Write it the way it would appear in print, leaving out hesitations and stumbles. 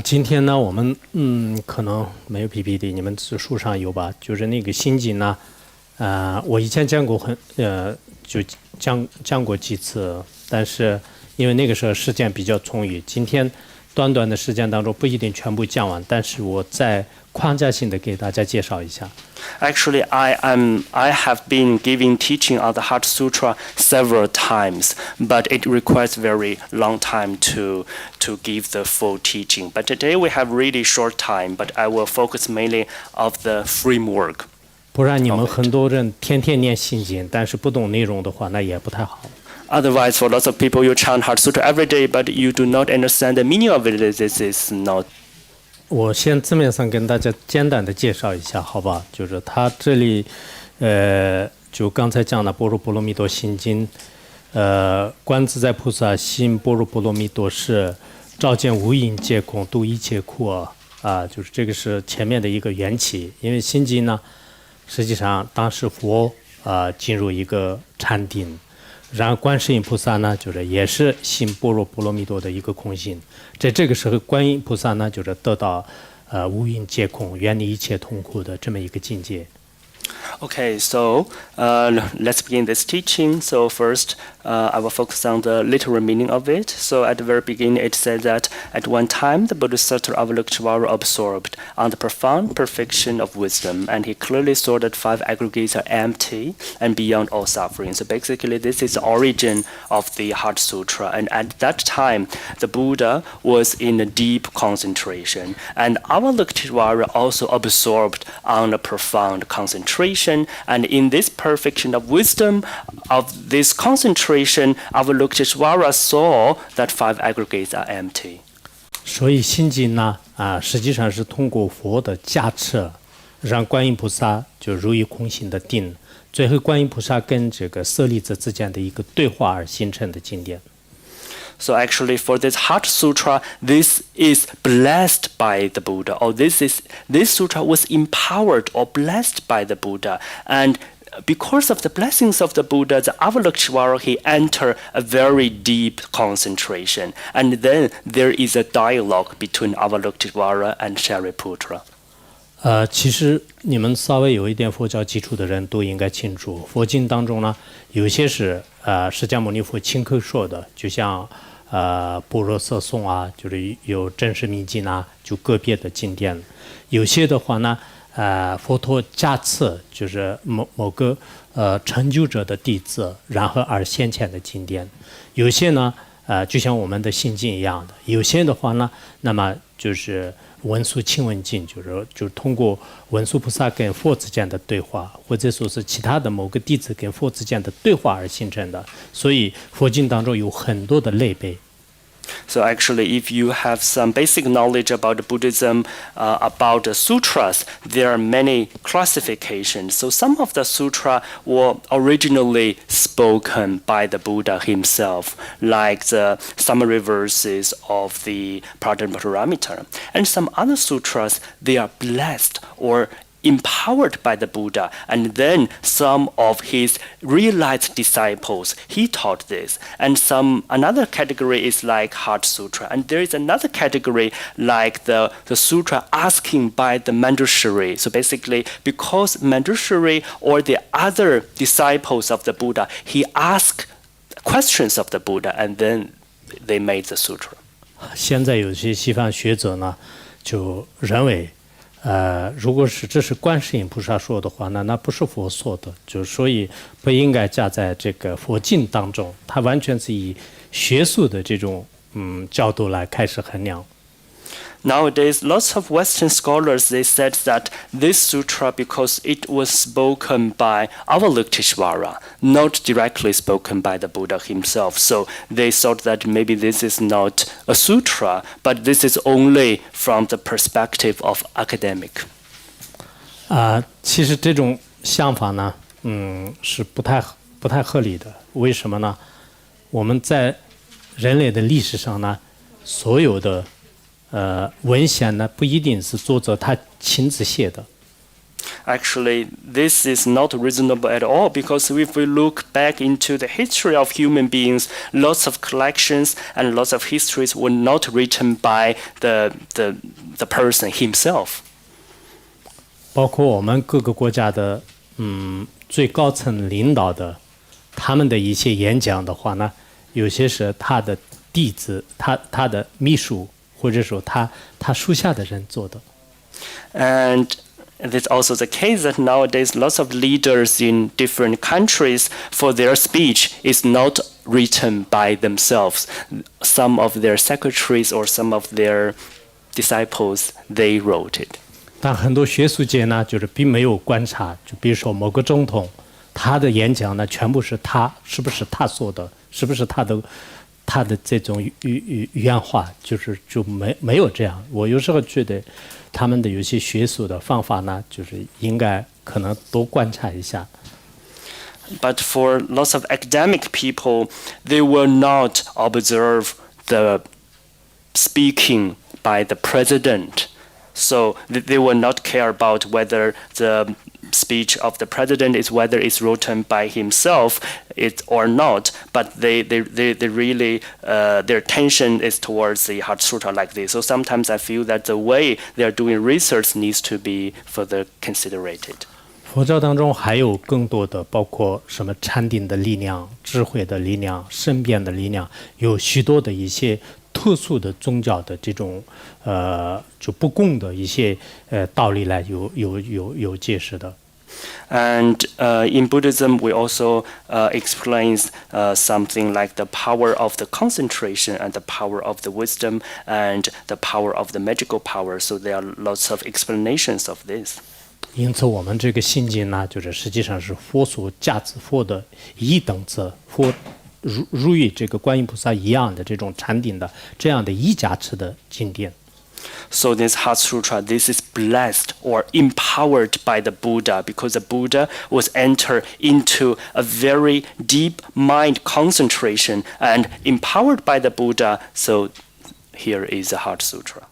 今天呢，我们可能没有 PPT，你们指书上有吧？就是那个心经呢，我以前讲过就讲过几次，但是因为那个时候时间比较充裕，今天短短的时间当中不一定全部讲完，但是我再框架性的给大家介绍一下。Actually, I have been giving teaching on the Heart Sutra several times, but it requires very long time to give the full teaching. But today we have really short time, but I will focus mainly of the framework. 不然你们很多人天天念心经，但是不懂内容的话，那也不太好。Otherwise, for lots of people, you chant Heart Sutra every day, but you do not understand the meaning of it. This is not. 我先字面上跟大家简单的介绍一下，好吧？就是他这里，就刚才讲的《般若波罗蜜多心经》，观自在菩萨心般若波罗蜜多时，照见无因皆空，度一切苦啊，就是这个是前面的一个缘起。因为心经呢，实际上当时佛进入一个禅定。然后观世音菩萨呢，就是也是心般若波罗蜜多的一个空性，在这个时候，观音菩萨呢，就是得到无因皆空、远离一切痛苦的这么一个境界。Okay, so let's begin this teaching. So first, I will focus on the literal meaning of it. So at the very beginning, it says that at one time, the Bodhisattva Avalokiteshvara absorbed on the profound perfection of wisdom, and he clearly saw that five aggregates are empty and beyond all suffering. So basically, this is the origin of the Heart Sutra. And at that time, the Buddha was in a deep concentration, and Avalokiteshvara also absorbed on a profound concentration. And in this perfection of wisdom, of this concentration, Avalokiteshvara saw that five aggregates are empty. 所以心经呢，实际上是通过佛的加持，让观音菩萨就入于空性的定，最后观音菩萨跟这个舍利子之间的一个对话而形成的经典。So actually, for this Heart Sutra, this is blessed by the Buddha, or this sutra was empowered or blessed by the Buddha, and because of the blessings of the Buddha, the Avalokiteshvara, he entered a very deep concentration, and then there is a dialogue between Avalokiteshvara and Shariputra. 其实你们稍微有一点佛教基础的人都应该清楚，佛经当中呢，有些是释迦牟尼佛亲口说的，就像般若色颂啊，就是有真实密经啊，就个别的经典。有些的话呢，佛陀加持，就是某个成就者的弟子，然后而显现的经典。有些呢，就像我们的心经一样的，有些的话呢，那么就是文殊亲闻经，就是通过文殊菩萨跟佛之间的对话，或者说是其他的某个弟子跟佛之间的对话而形成的。所以佛经当中有很多的类别。So actually, if you have some basic knowledge about Buddhism, about the sutras, there are many classifications. So some of the sutra were originally spoken by the Buddha himself, like the summary verses of the Pradhanparamita. And some other sutras, they are blessed or empowered by the Buddha, and then some of his realized disciples, he taught this. And another category is like Heart Sutra, and there is another category like the sutra asking by the Manjushri. So basically, because Manjushri or the other disciples of the Buddha, he asked questions of the Buddha, and then they made the sutra. 现在有些西方学者呢，就认为。如果是这是观世音菩萨说的话，那不是佛说的，就所以不应该加在这个佛经当中，它完全是以学术的这种角度来开始衡量。Nowadays, lots of Western scholars, they said that this sutra, because it was spoken by Avalokiteshvara, not directly spoken by the Buddha himself. So they thought that maybe this is not a sutra, but this is only from the perspective of academic. 其实这种想法呢，是不太合理的。为什么呢？我们在人类的历史上呢，所有的文献呢不一定是作者他亲自写的。actually this is not reasonable at all, because if we look back into the history of human beings, lots of collections and lots of histories were not written by the person himself. 包括我们各个国家的最高层领导的他们的一些演讲的话呢，有些是他的弟子、他的秘书，或者说他属下的人做的。And it's also the case that nowadays lots of leaders in different countries, for their speech is not written by themselves. Some of their secretaries or some of their disciples, they wrote it. 但很多学术界呢，就是并没有观察，就比如说某个总统，他的演讲呢，全部是是不是他说的，是不是他的这种原话，就没有这样。我有时候觉得，他们的有些学术的方法呢，就是应该可能多观察一下。But for lots of academic people, they will not observe the speaking by the president. So they will not care about whether the speech of the president is whether it's written by himself or not, but they really their attention is towards the Heart Sutra like this. So sometimes I feel that the way they are doing research needs to be further considered. 佛教当中还有更多的，包括什么禅定的力量、智慧的力量、身边的力量，有许多的一些特殊的宗教的这种就不共的一些道理来有解释的。And in Buddhism, we also explains something like the power of the concentration and the power of the wisdom and the power of the magical power. So there are lots of explanations of this. 因此，我们这个心经呢，就是实际上是佛所加持佛的一等次，佛如与这个观音菩萨一样的这种禅定的这样的一加持的经典。So this Heart Sutra, this is blessed or empowered by the Buddha, because the Buddha was entered into a very deep mind concentration and empowered by the Buddha. So here is the Heart Sutra.